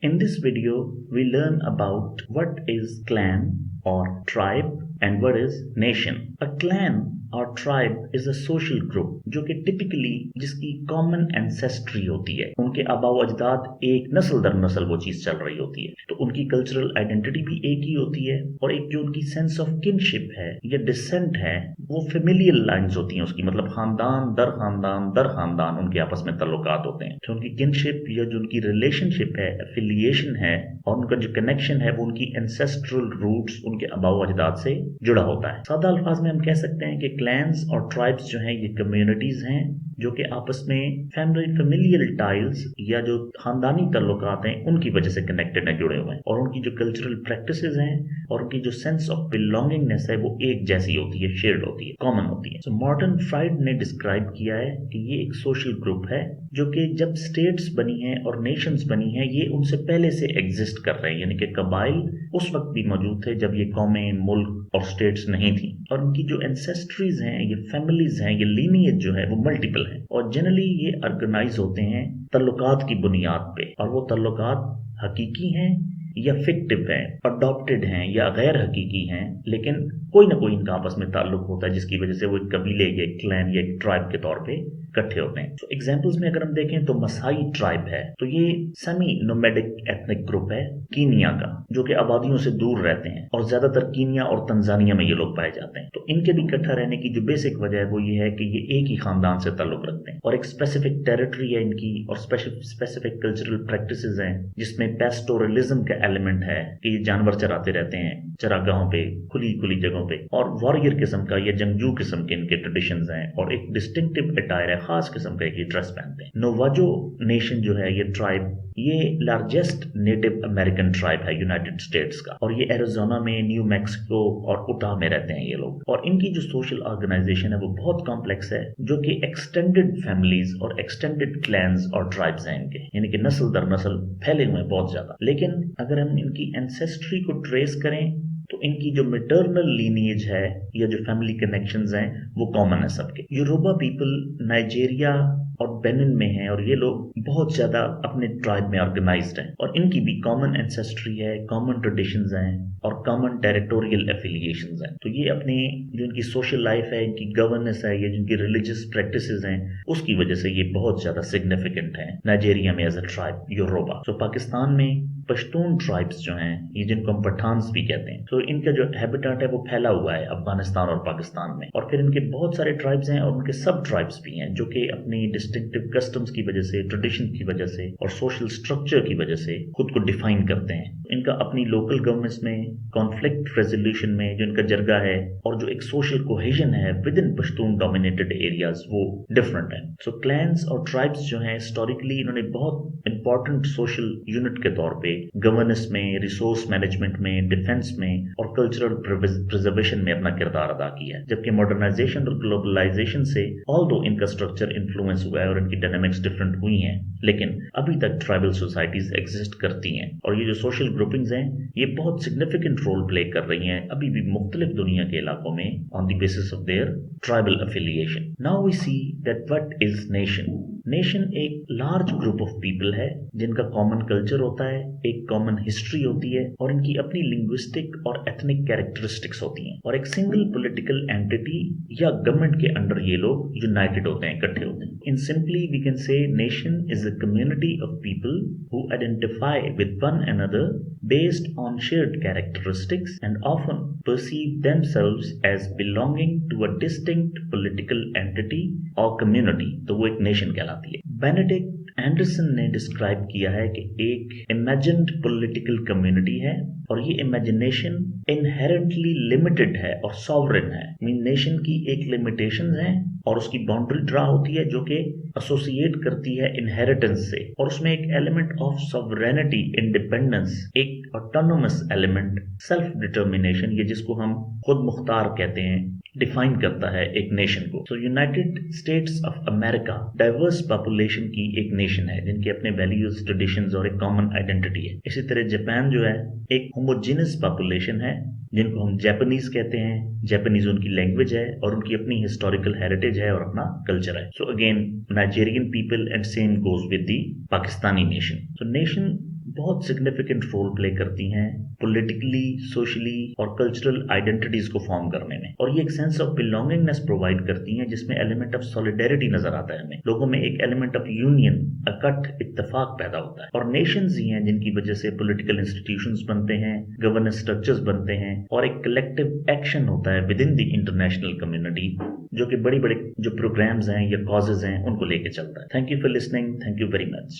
In this video, we learn about what is clan or tribe and what is nation. A clan और tribe is a social group जो कि typically जिसकी common ancestry होती है, उनके आबाओ अजदाद एक नस्ल दर नस्ल वो चीज चल रही होती है, तो उनकी कल्चरल आइडेंटिटी भी एक ही होती है और एक जो उनकी सेंस ऑफ किनशिप है या डिसेंट है वो फेमिलियल लाइंस होती हैं उसकी, मतलब खानदान दर खानदान उनके आपस में ताल्लुकात होते हैं। तो उनकी किनशिप या जो उनकी रिलेशनशिप है, एफिलिएशन है और उनका जो कनेक्शन है वो उनकी एंसेस्ट्रल रूट्स उनके आबाओ अजदाद से जुड़ा होता है। सादा अल्फाज में हम कह सकते हैं कि क्लैंस और ट्राइब्स जो हैं ये कम्युनिटीज हैं जो कि आपस में फेमिलियल टाइल्स या जो खानदानी ताल्लुकात हैं उनकी वजह से कनेक्टेड हैं, जुड़े हुए हैं, और उनकी जो कल्चरल प्रैक्टिसेस हैं और उनकी जो सेंस ऑफ बिलोंगिंगनेस है वो एक जैसी होती है, शेयर्ड होती है, कॉमन होती है। सो मॉर्टन फ्राइड ने डिस्क्राइब किया है कि ये एक सोशल ग्रुप है जो कि जब स्टेट्स बनी हैं और नेशंस बनी हैं ये उनसे पहले से एग्जिस्ट कर रहे हैं, यानी कि कबाइल उस वक्त भी मौजूद थे जब ये कौमें, मुल्क और स्टेट्स नहीं थी, और उनकी जो एंसेस्ट्रीज हैं, ये फैमिलीज हैं, ये लीनिएज जो है वो मल्टीपल है और जनरली ये ऑर्गेनाइज होते हैं तल्लुकात की बुनियाद पे, और वो तल्लुकात हकीकी हैं या फिक्टिव हैं, अडॉप्टेड हैं या गैर हकीकी हैं, लेकिन कोई ना कोई इनका आपस में ताल्लुक होता है जिसकी वजह से वो एक कबीले या एक क्लैन या एक ट्राइब के तौर पे इकट्ठे होते हैं। तो एग्जांपल्स में अगर हम देखें तो मसाई ट्राइब है, तो ये सेमी नोमैडिक एथनिक ग्रुप है कीनिया का, जो कि आबादियों से दूर रहते हैं और ज्यादातर कीनिया और तंजानिया में ये लोग पाए जाते हैं। तो इनके भी इकट्ठा रहने की जो बेसिक वजह है वो ये है कि ये एक ही खानदान से ताल्लुक रखते हैं और एक स्पेसिफिक टेरिटरी है इनकी और स्पेसिफिक कल्चरल प्रैक्टिसेस हैं जिसमें पेस्टोरलिज्म का एलिमेंट है कि ये जानवर चराते रहते हैं चरागाहों पे, खुली जगहों पे, और वॉरियर किस्म का या जंगजू किस्म के इनके ट्रेडिशंस हैं और एक डिस्टिंक्टिव अटायर है, खास किस्म का एक ड्रेस पहनते हैं। नोवाजो नेशन जो है ये ट्राइब, ये लार्जेस्ट नेटिव अमेरिकन ट्राइब है यूनाइटेड स्टेट्स का, और ये एरिजोना में, न्यू मैक्सिको और उटाह में रहते हैं ये लोग, और इनकी जो सोशल ऑर्गेनाइजेशन है वो बहुत कॉम्प्लेक्स है जो कि एक्सटेंडेड फैमिलीज और एक्सटेंडेड क्लैंस और ट्राइब्स हैं इनके, यानी कि नस्ल दर नस्ल फैले हुए हैं बहुत ज्यादा। लेकिन अगर हम इनकी एंसेस्ट्री को ट्रेस करें तो इनकी जो मैटरनल लीनिएज है या जो फैमिली कनेक्शंस हैं वो कॉमन है सबके। योरुबा पीपल नाइजीरिया और बेनिन में हैं और ये लोग बहुत ज्यादा अपने ट्राइब में ऑर्गेनाइज्ड हैं और इनकी भी कॉमन एंसेस्ट्री है, कॉमन ट्रेडिशंस हैं और कॉमन टेरिटोरियल एफिलिएशंस हैं। तो ये अपनी जो इनकी सोशल लाइफ है, इनकी गवर्नेंस है या जिनकी रिलीजियस प्रैक्टिसेस हैं उसकी वजह से ये बहुत ज्यादा सिग्निफिकेंट है नाइजीरिया में एज अ ट्राइब योरुबा। तो पाकिस्तान में पश्तून ट्राइब्स जो हैं, ये जिनको हम पठान्स भी कहते हैं, तो इनका जो हैबिटेट है वो फैला हुआ है अफगानिस्तान और पाकिस्तान में, और फिर इनके बहुत सारे ट्राइब्स हैं और उनके सब ट्राइब्स भी हैं जो कि अपनी डिस्टिंक्टिव कस्टम्स की वजह से, ट्रेडिशन की वजह से और सोशल स्ट्रक्चर की वजह से खुद को डिफाइन करते हैं। इनका अपनी लोकल गवर्नमेंट्स में, कॉन्फ्लिक्ट रेजोल्यूशन में जो इनका जरगा है और जो एक सोशल कोहेजन है with in Pashtun dominated areas वो डिफरेंट है। सो क्लैंस और ट्राइब्स जो हैं हिस्टोरिकली इन्होंने बहुत इंपॉर्टेंट सोशल यूनिट के तौर पे गवर्नेंस में, रिसोर्स मैनेजमेंट में, डिफेंस में और कल्चरल प्रिजर्वेशन में अपना किरदार अदा किया है। जबकि मॉडर्नाइजेशन और ग्लोबलाइजेशन से ऑल्दो इनका स्ट्रक्चर इन्फ्लुएंस हुआ है और इनकी डायनामिक्स डिफरेंट हुई हैं, लेकिन अभी तक ट्राइबल सोसाइटीज एग्जिस्ट करती हैं और ये जो सोशल ग्रुपिंग्स हैं ये बहुत सिग्निफिकेंट रोल प्ले कर रही हैं अभी भी मुख्तलिफ दुनिया के इलाकों में on the basis of their tribal affiliation. Now we see that what is nation. Nation एक लार्ज ग्रुप ऑफ पीपल है जिनका कॉमन कल्चर होता है, एक कॉमन हिस्ट्री होती है और इनकी अपनी लिंग्विस्टिक और एथनिक कैरेक्टरिस्टिक्स होती हैं, और एक सिंगल पॉलिटिकल एंटिटी या गवर्नमेंट के अंडर ये लोग यूनाइटेड होते हैं, इकट्ठे होते हैं। In simply we can say nation is a community of people who identify with one another based on shared characteristics and often perceive themselves as belonging to a distinct political entity or community, तो वो एक nation कहलाती है। Benedict Anderson ने describe किया है कि एक इमेजिन्ड पॉलिटिकल कम्युनिटी है और ये इमेजिनेशन इनहेरेंटली लिमिटेड है और सॉवरेन है। मीन नेशन की एक लिमिटेशन है और उसकी बाउंड्री ड्रा होती है जो कि एसोसिएट करती है इनहेरिटेंस से, और उसमें एक एलिमेंट ऑफ सॉवरेनिटी, इंडिपेंडेंस, एक ऑटोनोमस एलिमेंट, सेल्फ डिटर्मिनेशन, ये जिसको हम खुद मुख्तार कहते हैं, डिफाइन करता है एक नेशन को। तो United states of America diverse population की एक नेशन है जिनके अपने वैल्यूज, ट्रेडिशंस और एक कॉमन आइडेंटिटी है। इसी तरह जापान जो है एक होमोजेनस पॉपुलेशन है जिनको हम जापानीज कहते हैं। जापानीज उनकी लैंग्वेज है और उनकी अपनी हिस्टोरिकल हेरिटेज है और अपना कल्चर है। So again Nigerian people and same goes with the Pakistani nation. तो नेशन बहुत सिग्निफिकेंट रोल प्ले करती हैं पॉलिटिकली, सोशली और कल्चरल आइडेंटिटीज को फॉर्म करने में, और ये एक सेंस ऑफ बिलोंगिंगनेस प्रोवाइड करती हैं जिसमें एलिमेंट ऑफ सॉलिडेरिटी नजर आता है हमें, लोगों में एक एलिमेंट ऑफ यूनियन, अकट इत्तेफाक पैदा होता है। और नेशंस ही हैं जिनकी वजह से पॉलिटिकल इंस्टीट्यूशंस बनते हैं, गवर्नेंस स्ट्रक्चर्स बनते हैं और एक कलेक्टिव एक्शन होता है with in the international community जो कि बड़े बड़े जो प्रोग्राम्स हैं या कॉजेज हैं उनको लेके चलता है। Thank you for listening, thank you very much.